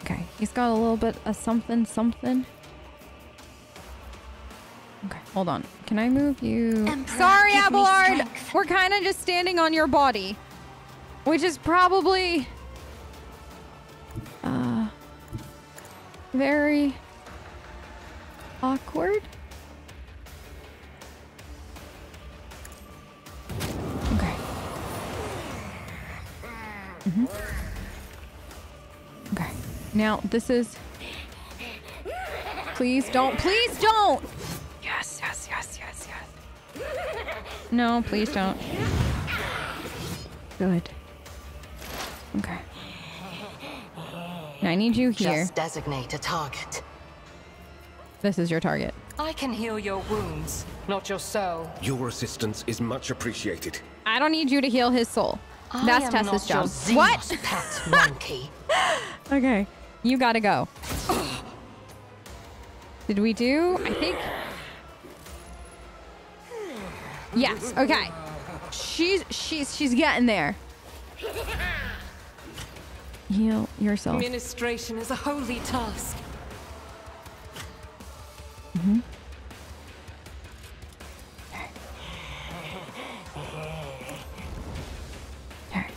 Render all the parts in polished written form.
Okay, he's got a little bit of something. Okay, hold on. Can I move you? Emperor, sorry, give me Abelard! strength. We're kind of just standing on your body. Which is probably... very... awkward? Okay. Okay. Now, this is... Please don't. Please don't! Yes. No, please don't. Good. Okay. Now I need you here. Just designate a target. This is your target. I can heal your wounds, not your soul. Your assistance is much appreciated. I don't need you to heal his soul. That's Tessa's job. What? Pet monkey. Okay. You gotta go. Did we do? I think... Yes. Okay. She's getting there. Heal yourself. Administration is a holy task. Okay.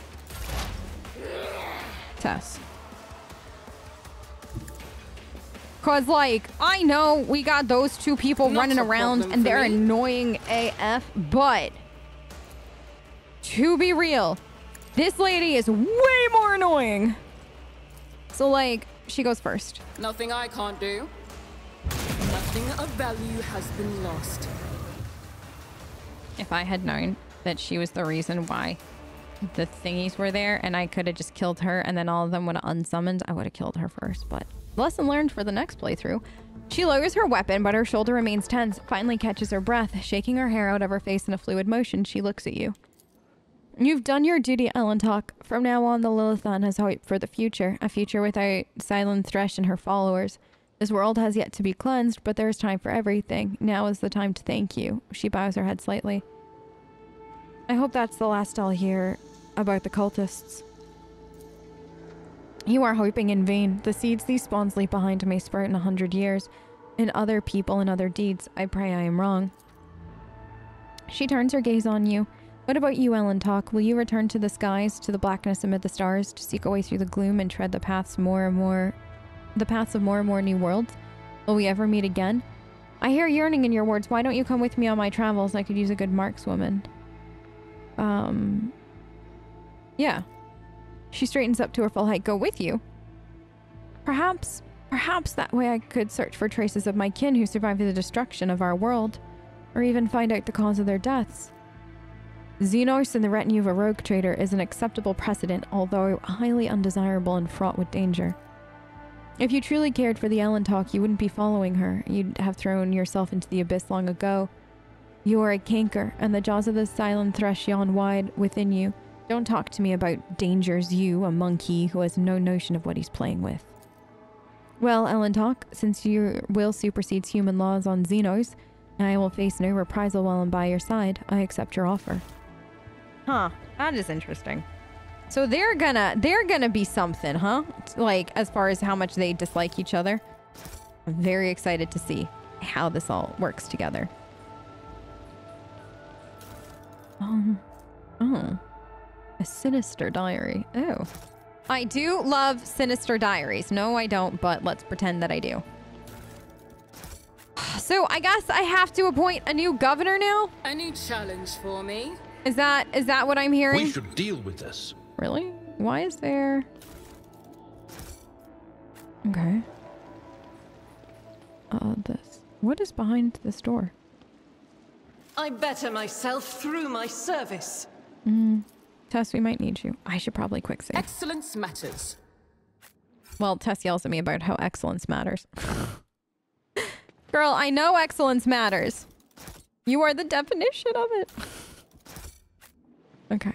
Tess. Cause like, I know we got those two people Not running a around problem and for they're me. annoying AF, but to be real, this lady is way more annoying. So like, she goes first. Nothing I can't do. Nothing of value has been lost. If I had known that she was the reason why the thingies were there and I could have just killed her and then all of them would have unsummoned, I would have killed her first, but lesson learned for the next playthrough. She lowers her weapon, but her shoulder remains tense, finally catches her breath. Shaking her hair out of her face in a fluid motion, she looks at you. You've done your duty, Ellentalk. From now on, the Lilithan has hope for the future, a future without Silent Thresh and her followers. This world has yet to be cleansed, but there is time for everything. Now is the time to thank you. She bows her head slightly. I hope that's the last I'll hear about the cultists. You are hoping in vain. The seeds these spawns leave behind may sprout in 100 years. In other people and other deeds. I pray I am wrong. She turns her gaze on you. What about you, Ellentalk? Will you return to the skies, to the blackness amid the stars, to seek a way through the gloom and tread the paths of more and more new worlds? Will we ever meet again? I hear yearning in your words. Why don't you come with me on my travels? I could use a good markswoman. Yeah. She straightens up to her full height. Go with you? Perhaps that way I could search for traces of my kin who survived the destruction of our world, or even find out the cause of their deaths. Xenos and the retinue of a rogue trader is an acceptable precedent, although highly undesirable and fraught with danger. If you truly cared for the Ellentalk, you wouldn't be following her. You'd have thrown yourself into the abyss long ago. You are a canker, and the jaws of the Silent Thresh yawn wide within you. Don't talk to me about dangers, you, a monkey who has no notion of what he's playing with. Well, Ellentalk, since your will supersedes human laws on Xenos, and I will face no reprisal while I'm by your side, I accept your offer. Huh, that is interesting. So they're gonna be something, huh? Like, as far as how much they dislike each other. I'm very excited to see how this all works together. Oh. A sinister diary. Oh. I do love sinister diaries. No, I don't, but let's pretend that I do. So I guess I have to appoint a new governor now? Any challenge for me? Is that what I'm hearing? We should deal with this. Really? Why is there... Okay. This. What is behind this door? I better myself through my service. Tess, we might need you. I should probably quick save. Excellence matters. Well, Tess yells at me about how excellence matters. Girl, I know excellence matters. You are the definition of it. Okay.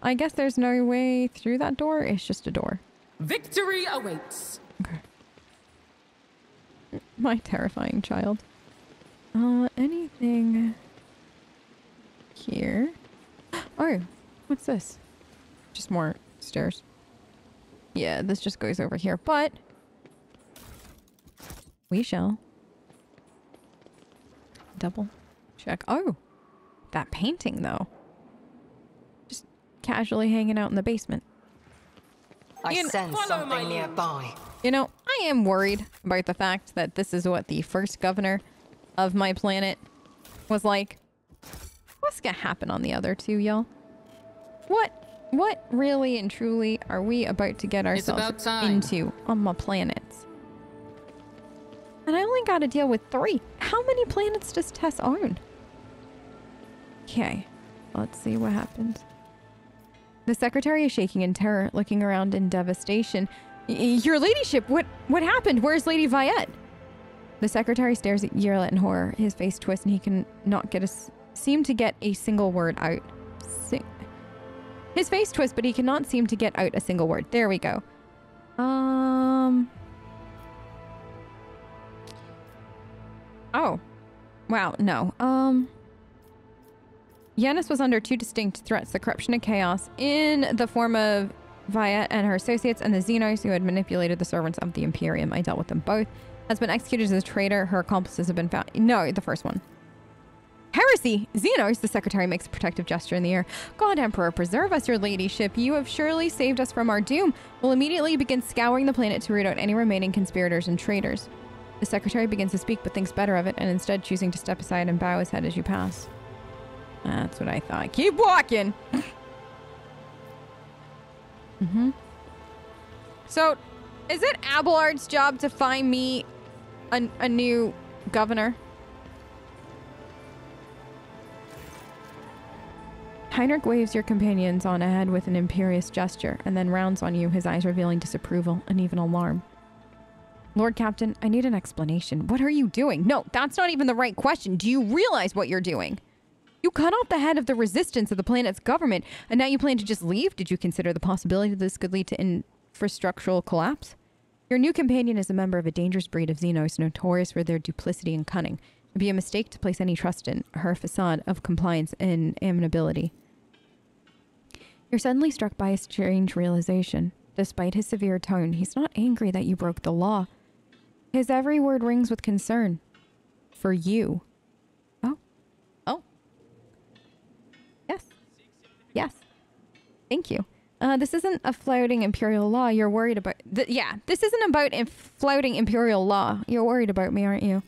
I guess there's no way through that door. It's just a door. Victory awaits. Okay. My terrifying child. Anything here? Oh, what's this? Just more stairs. Yeah, this just goes over here. But We shall. Double check. Oh, that painting though. Just casually hanging out in the basement. I sense something nearby. You know, I am worried about the fact that this is what the first governor of my planet was like. What's gonna happen on the other two, y'all? What really and truly are we about to get ourselves into on my planets? And I only got to deal with 3. How many planets does Tess own? Okay, let's see what happens. The secretary is shaking in terror, looking around in devastation. Your ladyship, what happened? Where's Lady Viette? The secretary stares at Yerlet in horror. His face twists and he can not seem to get a single word out. His face twists, but he cannot seem to get out a single word. There we go. Oh. Wow, no. Yanis was under 2 distinct threats: the corruption and chaos in the form of Viette and her associates, and the Xenos who had manipulated the servants of the Imperium. I dealt with them both. Has been executed as a traitor. Her accomplices have been found. No, the first one. Heresy! Xenos! The secretary makes a protective gesture in the air. God Emperor, preserve us, your ladyship. You have surely saved us from our doom. We'll immediately begin scouring the planet to root out any remaining conspirators and traitors. The secretary begins to speak, but thinks better of it, and instead choosing to step aside and bow his head as you pass. That's what I thought. Keep walking! So, is it Abelard's job to find me a new governor? Heinrich waves your companions on ahead with an imperious gesture, and then rounds on you, his eyes revealing disapproval and even alarm. Lord Captain, I need an explanation. What are you doing? No, that's not even the right question. Do you realize what you're doing? You cut off the head of the resistance of the planet's government, and now you plan to just leave? Did you consider the possibility that this could lead to infrastructural collapse? Your new companion is a member of a dangerous breed of Xenos, notorious for their duplicity and cunning. It would be a mistake to place any trust in her facade of compliance and amenability. You're suddenly struck by a strange realization. Despite his severe tone, he's not angry that you broke the law. His every word rings with concern. For you. Oh. Oh. Yes. Yes. Thank you. This isn't a flouting imperial law you're worried about. This isn't about flouting imperial law. You're worried about me, aren't you?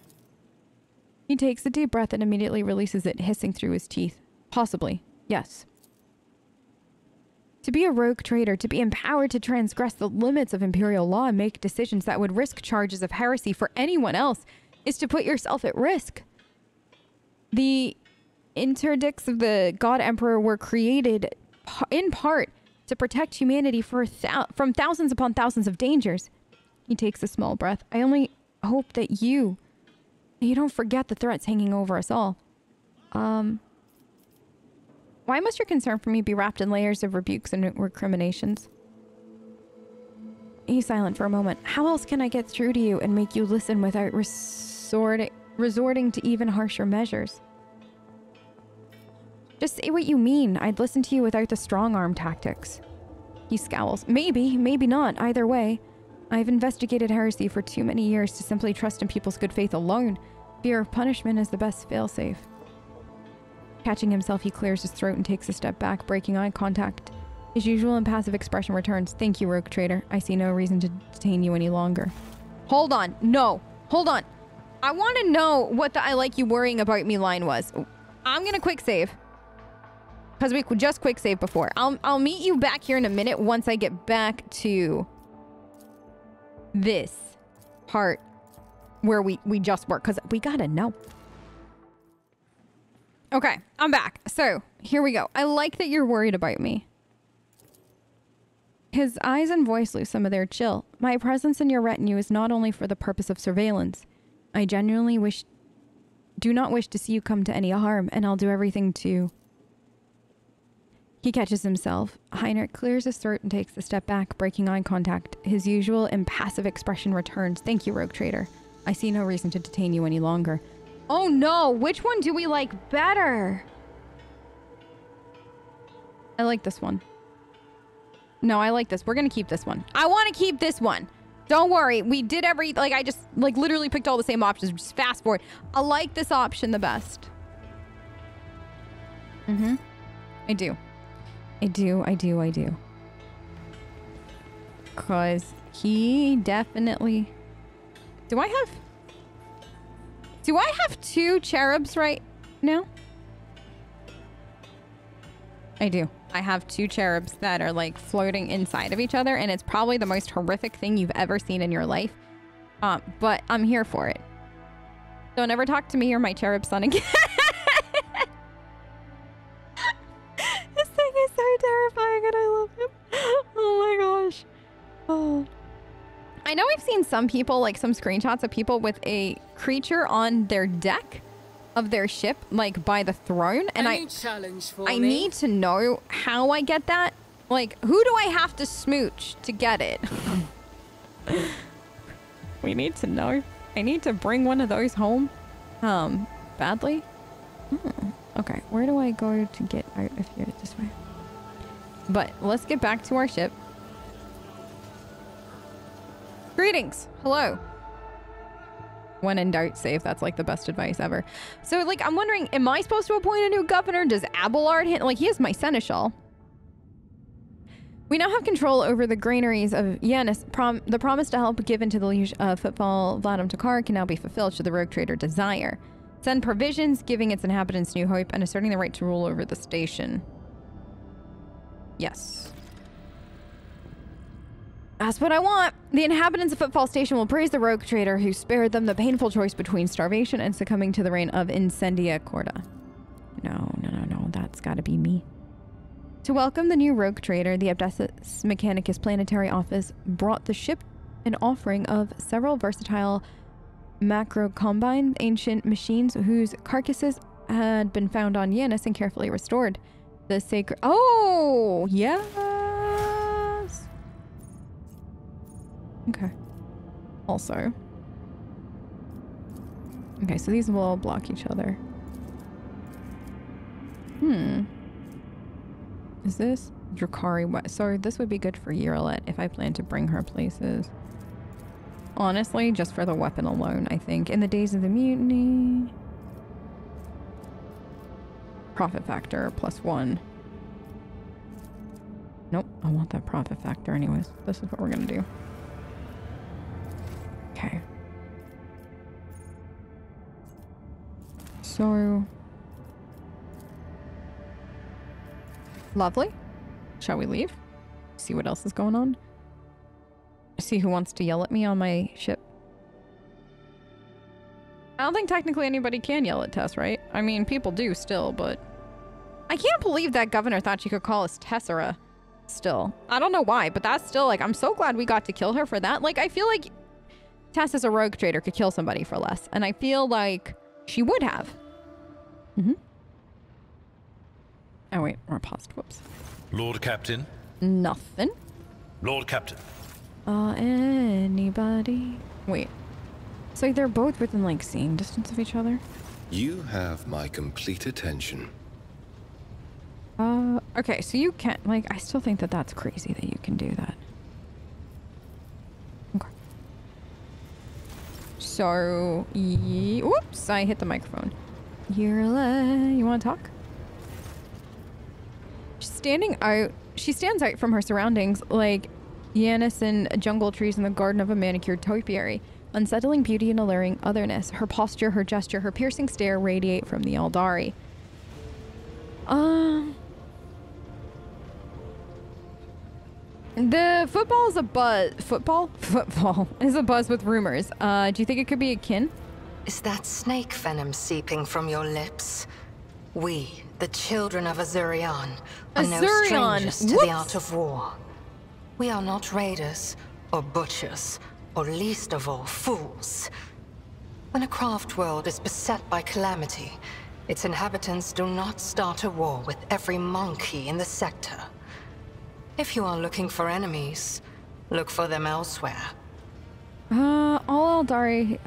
He takes a deep breath and immediately releases it, hissing through his teeth. Possibly. Yes. To be a rogue traitor, to be empowered to transgress the limits of imperial law and make decisions that would risk charges of heresy for anyone else, is to put yourself at risk. The interdicts of the God Emperor were created in part to protect humanity from thousands upon thousands of dangers. He takes a small breath. I only hope that you don't forget the threats hanging over us all. Why must your concern for me be wrapped in layers of rebukes and recriminations? He's silent for a moment. How else can I get through to you and make you listen without resorting to even harsher measures? Just say what you mean. I'd listen to you without the strong-arm tactics. He scowls. Maybe, maybe not. Either way, I've investigated heresy for too many years to simply trust in people's good faith alone. Fear of punishment is the best failsafe. Catching himself, he clears his throat and takes a step back, breaking eye contact. His usual impassive expression returns. Thank you, rogue traitor. I see no reason to detain you any longer. Hold on. No. Hold on. I want to know what the I like you worrying about me line was. I'm going to quick save. Because we just quick save before. I'll meet you back here in a minute once I get back to this part where we just were. Because we got to know. Okay, I'm back. So, here we go. I like that you're worried about me. His eyes and voice lose some of their chill. My presence in your retinue is not only for the purpose of surveillance. I genuinely do not wish to see you come to any harm, and I'll do everything to... He catches himself. Heinrich clears his throat and takes a step back, breaking eye contact. His usual impassive expression returns. Thank you, rogue traitor. I see no reason to detain you any longer. Oh no! Which one do we like better? I like this one. No, I like this. We're gonna keep this one. I want to keep this one. Don't worry. We did like, I just, like, literally picked all the same options. Just fast forward. I like this option the best. Mm-hmm. I do. I do. Because he definitely... Do I have 2 cherubs right now? I do. I have 2 cherubs that are like floating inside of each other, and it's probably the most horrific thing you've ever seen in your life. But I'm here for it. Don't ever talk to me or my cherub son again. This thing is so terrifying and I love him. Oh my gosh. Oh. I know I've seen some people, like some screenshots of people with a creature on their deck of their ship, like by the throne, and I need to know how I get that. Like, who do I have to smooch to get it? We need to know. I need to bring one of those home. Badly. Okay, where do I go to get out of here? This way. But let's get back to our ship. Greetings. Hello. When in doubt, save. That's like the best advice ever. So, like, I'm wondering, am I supposed to appoint a new governor? Does Abelard hit? Like, he is my seneschal. We now have control over the granaries of Yanis. The promise to help given to the liege of Footfall Vladim Takar can now be fulfilled should the rogue trader desire. Send provisions, giving its inhabitants new hope and asserting the right to rule over the station. Yes. That's what I want. The inhabitants of Footfall Station will praise the rogue trader who spared them the painful choice between starvation and succumbing to the reign of Incendia Corda. No. That's gotta be me. To welcome the new rogue trader, the Abdessus Mechanicus Planetary Office brought the ship an offering of several versatile macro-combine ancient machines whose carcasses had been found on Yanis and carefully restored. The sacred... Oh! Yes! Okay. Also. Okay, so these will all block each other. Is this Drakari? So this would be good for Yirlet if I plan to bring her places. Honestly, just for the weapon alone, I think. In the days of the mutiny... Profit factor +1. Nope, I want that profit factor anyways. This is what we're gonna do. Okay. So... Lovely. Shall we leave? See what else is going on? See who wants to yell at me on my ship. I don't think technically anybody can yell at Tess, right? I mean, people do still, but... I can't believe that governor thought she could call us Tessera still. I don't know why, but that's still, like, I'm so glad we got to kill her for that. Like, I feel like Tess as a rogue trader could kill somebody for less, and I feel like she would have. Oh, wait, we're paused. Whoops. Lord Captain? Nothing. Lord Captain. Anybody? Wait. So they're both within, like, seeing distance of each other? You have my complete attention. Okay, so you can't, like, I still think that that's crazy that you can do that. Okay. So, whoops, I hit the microphone. You want to talk? She stands out from her surroundings like Yanis and jungle trees in the garden of a manicured topiary. Unsettling beauty and alluring otherness. Her posture, her gesture, her piercing stare radiate from the Eldari. The football is a buzz. Football is a buzz with rumors. Do you think it could be a kin? Is that snake venom seeping from your lips? We, the children of Azurion, are no strangers to the art of war. We are not raiders, or butchers, or least of all, fools. When a craft world is beset by calamity, its inhabitants do not start a war with every monkey in the sector. If you are looking for enemies, look for them elsewhere. All Eldari,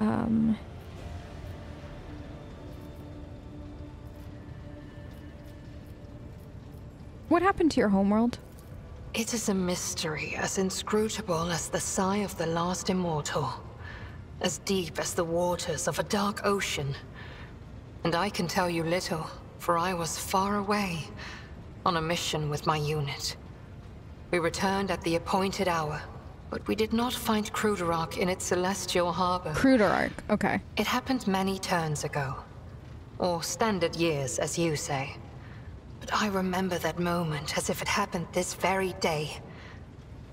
What happened to your homeworld? It is a mystery as inscrutable as the sigh of the last immortal, as deep as the waters of a dark ocean. And I can tell you little, for I was far away, on a mission with my unit. We returned at the appointed hour, but we did not find Kruderark in its celestial harbor. Kruderark, okay. It happened many turns ago. Or standard years, as you say. But I remember that moment as if it happened this very day.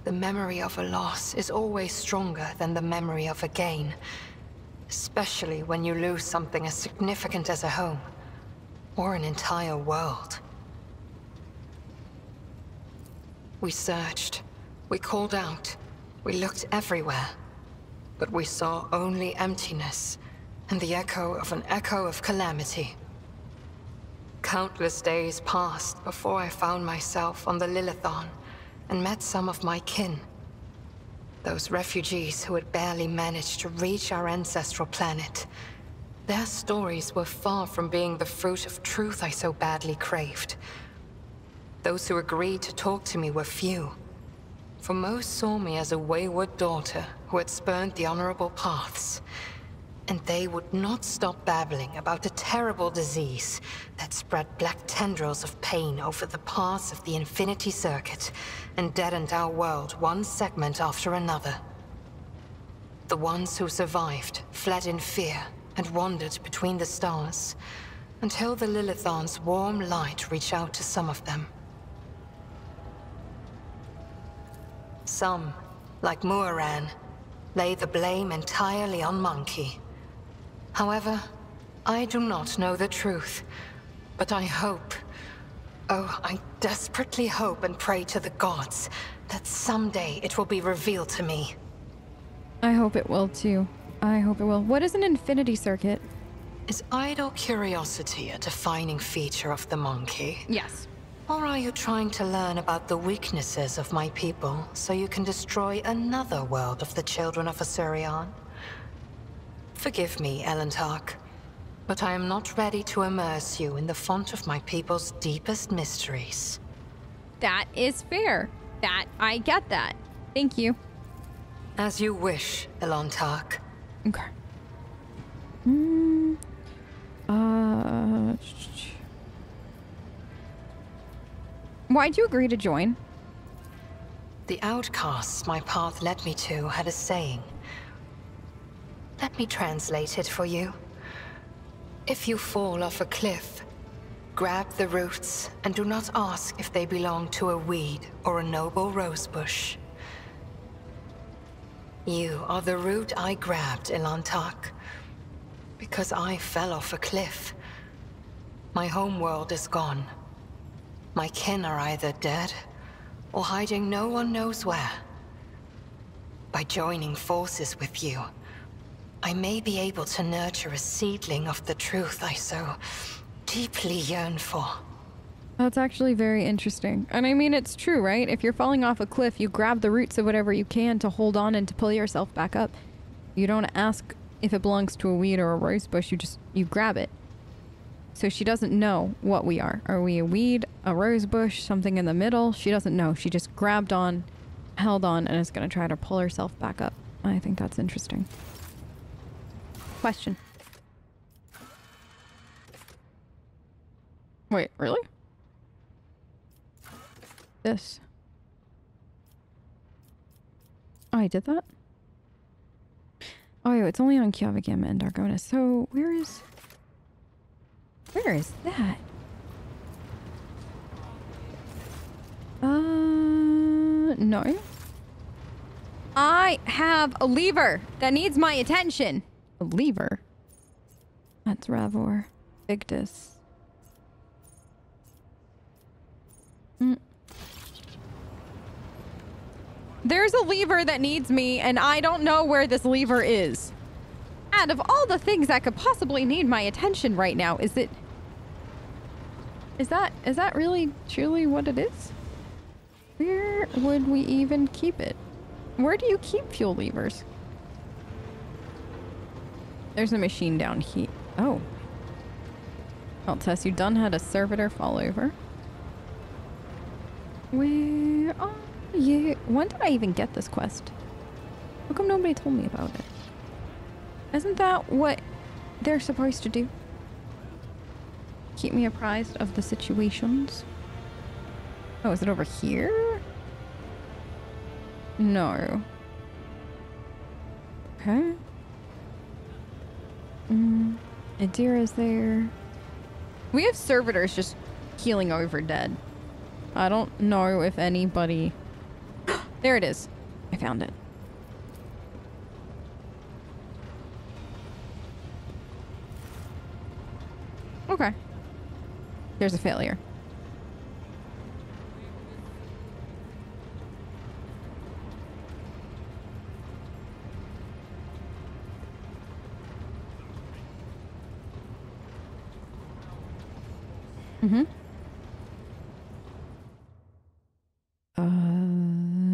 The memory of a loss is always stronger than the memory of a gain. Especially when you lose something as significant as a home. Or an entire world. We searched. We called out. We looked everywhere. But we saw only emptiness, and the echo of calamity. Countless days passed before I found myself on the Lilithon, and met some of my kin. Those refugees who had barely managed to reach our ancestral planet. Their stories were far from being the fruit of truth I so badly craved. Those who agreed to talk to me were few. For most saw me as a wayward daughter who had spurned the honorable paths. And they would not stop babbling about the terrible disease that spread black tendrils of pain over the paths of the Infinity Circuit and deadened our world one segment after another. The ones who survived fled in fear and wandered between the stars, until the Lilithon's warm light reached out to some of them. Some, like Muaran, lay the blame entirely on Monkey. However, I do not know the truth, but I hope, oh, I desperately hope and pray to the gods that someday it will be revealed to me. I hope it will too. I hope it will. What is an Infinity Circuit? Is idle curiosity a defining feature of the Monkey? Yes. Or are you trying to learn about the weaknesses of my people so you can destroy another world of the children of Asuryan? Forgive me, Elentark, but I am not ready to immerse you in the font of my people's deepest mysteries. That is fair. I get that. Thank you. As you wish, Elentark. Okay. Why'd you agree to join? The outcasts my path led me to had a saying. Let me translate it for you. If you fall off a cliff, grab the roots and do not ask if they belong to a weed or a noble rosebush. You are the root I grabbed, Elentark, because I fell off a cliff. My homeworld is gone. My kin are either dead or hiding no one knows where. By joining forces with you, I may be able to nurture a seedling of the truth I so deeply yearn for. That's actually very interesting. And I mean, it's true, right? If you're falling off a cliff, you grab the roots of whatever you can to hold on and to pull yourself back up. You don't ask if it belongs to a weed or a rose bush, you grab it. So she doesn't know what we are. Are we a weed, a rose bush, something in the middle? She doesn't know. She just grabbed on, held on, and is going to try to pull herself back up. I think that's interesting. Question. Wait, really? This. Oh, I did that? Oh, it's only on Kjavagama and Dargonis. So, where is that? No. I have a lever that needs my attention. A lever? That's Ravor. Victus. There's a lever that needs me, and I don't know where this lever is. Out of all the things that could possibly need my attention right now, is that really truly what it is? Where would we even keep it? Where do you keep fuel levers? There's a machine down here. Oh. Well, Tess, you done had a servitor fall over. Where are Yeah, when did I even get this quest? How come nobody told me about it? Isn't that what they're supposed to do? Keep me apprised of the situations. Oh, is it over here? No. Okay. Adira's there. We have servitors just healing over dead. I don't know if anybody... There it is. I found it. Okay. There's a failure.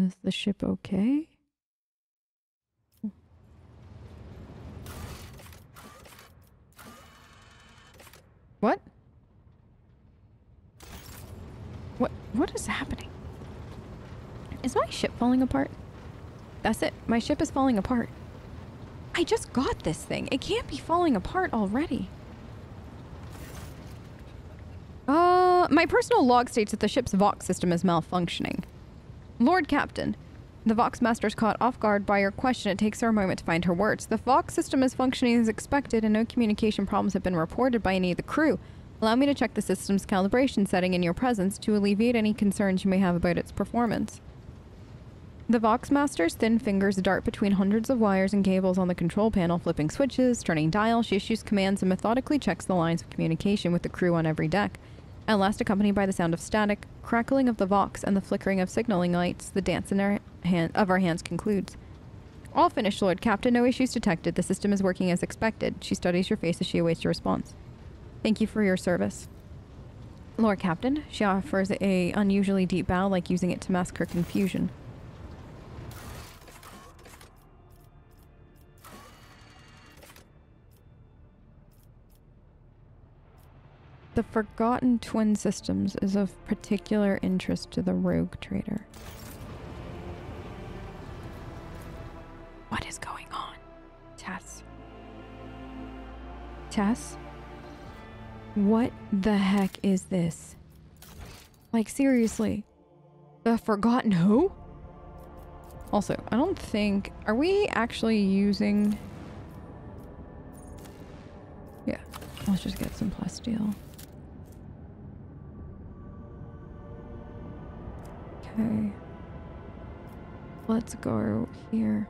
Is the ship okay? What? What is happening? Is my ship falling apart? That's it. My ship is falling apart. I just got this thing. It can't be falling apart already. My personal log states that the ship's Vox system is malfunctioning. Lord Captain, the Vox Master's caught off guard by your question. It takes her a moment to find her words. The Vox system is functioning as expected and no communication problems have been reported by any of the crew. Allow me to check the system's calibration setting in your presence to alleviate any concerns you may have about its performance. The Vox Master's thin fingers dart between hundreds of wires and cables on the control panel, flipping switches, turning dials. She issues commands and methodically checks the lines of communication with the crew on every deck. At last, accompanied by the sound of static, crackling of the Vox, and the flickering of signaling lights, the dance in our hands concludes. All finished, Lord Captain. No issues detected. The system is working as expected. She studies your face as she awaits your response. Thank you for your service. Lord Captain, she offers a unusually deep bow, like using it to mask her confusion. The Forgotten Twin Systems is of particular interest to the rogue trader. What is going on? Tess. Tess? What the heck is this? Like, seriously. The Forgotten who? Also, I don't think... Are we actually using... Yeah. Let's just get some plasteel. Okay. Let's go here.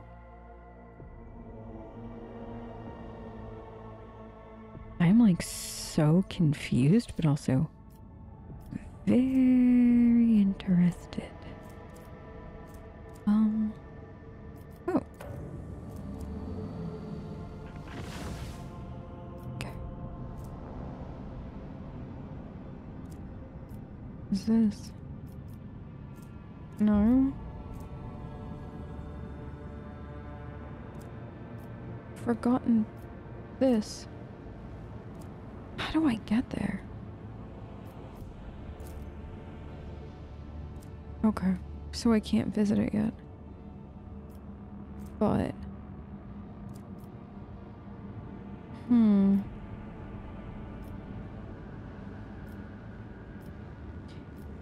I'm like so confused, but also very interested. Oh. Okay. What's this? No. Forgotten this. How do I get there? Okay, so I can't visit it yet. But...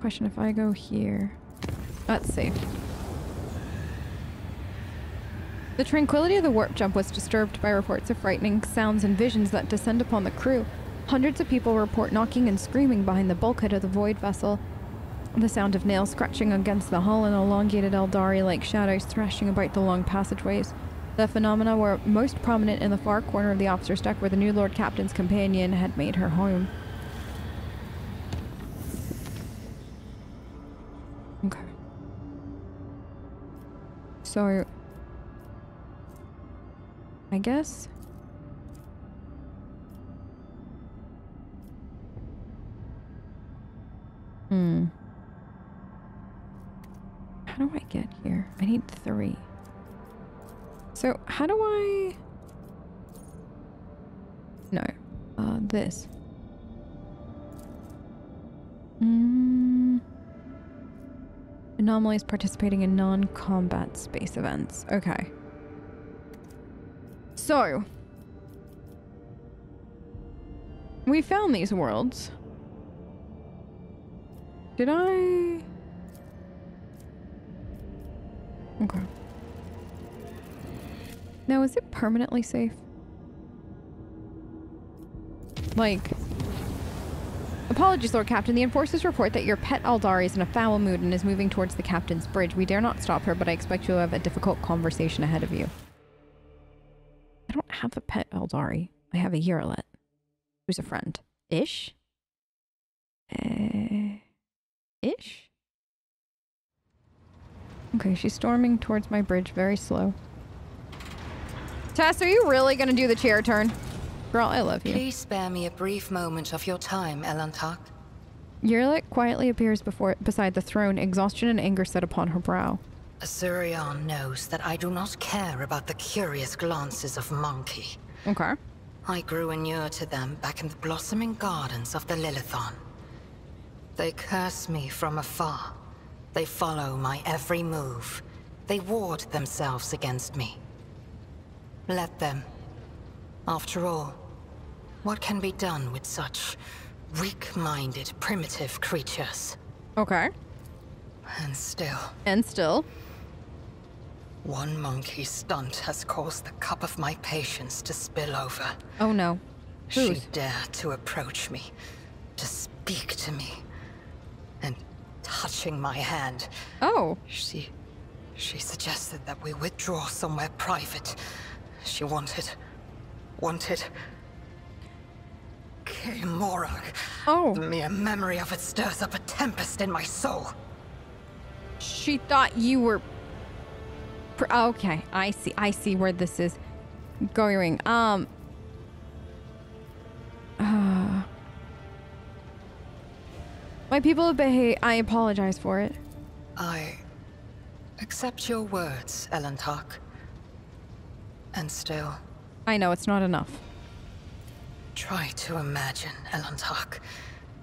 Question, if I go here... That's safe. The tranquility of the warp jump was disturbed by reports of frightening sounds and visions that descend upon the crew. Hundreds of people report knocking and screaming behind the bulkhead of the void vessel. The sound of nails scratching against the hull and elongated Eldari-like shadows thrashing about the long passageways. The phenomena were most prominent in the far corner of the officer's deck where the new Lord Captain's companion had made her home. Okay. So... I guess... How do I get here? I need 3. So, how do I... No. This. Anomalies participating in non-combat space events. Okay. So, we found these worlds. Did I? Okay. Now, is it permanently safe? Like... Apologies, Lord Captain. The enforcers report that your pet Aldari is in a foul mood and is moving towards the captain's bridge. We dare not stop her, but I expect you'll have a difficult conversation ahead of you. I don't have a pet Aldari. I have a Urilet, who's a friend. Ish? Ish? Okay, she's storming towards my bridge very slow. Tess, are you really gonna do the chair turn? Girl, I love you. Please spare me a brief moment of your time, Elantak. Urilet quietly appears beside the throne, exhaustion and anger set upon her brow. Azurion knows that I do not care about the curious glances of Monkey. Okay. I grew inured to them back in the blossoming gardens of the Lilithon. They curse me from afar. They follow my every move. They ward themselves against me. Let them. After all, what can be done with such weak-minded, primitive creatures? Okay. And still... And still? One monkey stunt has caused the cup of my patience to spill over. Oh no. She dared to approach me, to speak to me, and touching my hand. Oh. She suggested that we withdraw somewhere private. She wanted... Morag. Oh. The mere memory of it stirs up a tempest in my soul. She thought you were... Okay, I see where this is going. My people have behaved... I apologize for it. I accept your words, Elantak. And still... I know, it's not enough. Try to imagine, Elantak,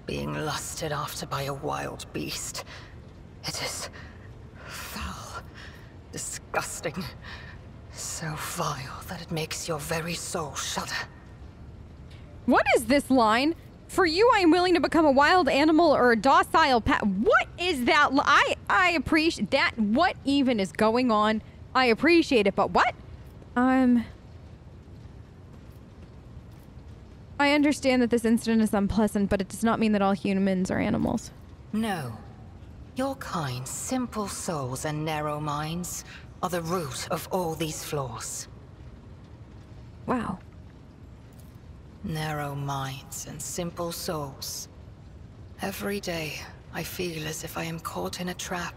being lusted after by a wild beast. It is foul, disgusting, so vile that it makes your very soul shudder. What is this line? For you, I am willing to become a wild animal or a docile pet. What is that? I appreciate that. What even is going on? I appreciate it, but what? I understand that this incident is unpleasant, but it does not mean that all humans are animals. No. Your kind, simple souls and narrow minds are the root of all these flaws. Wow. Narrow minds and simple souls. Every day, I feel as if I am caught in a trap,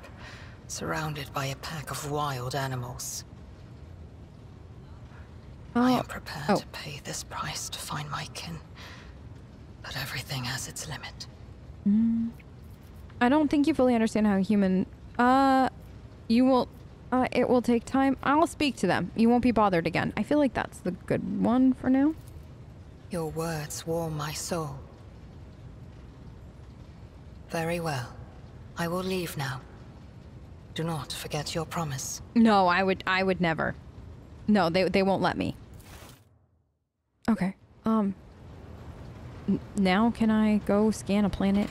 surrounded by a pack of wild animals. I am prepared to pay this price to find my kin, but everything has its limit. I don't think you fully understand how human... You will... it will take time. I'll speak to them. You won't be bothered again. I feel like that's the good one for now. Your words warm my soul. Very well. I will leave now. Do not forget your promise. No, I would never. No, they won't let me. Okay. Now can I go scan a planet?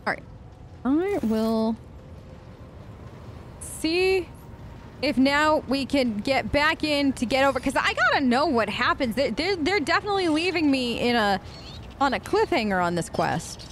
Alright. I will see if now we can get back in to get over, because I gotta know what happens. They're definitely leaving me in on a cliffhanger on this quest.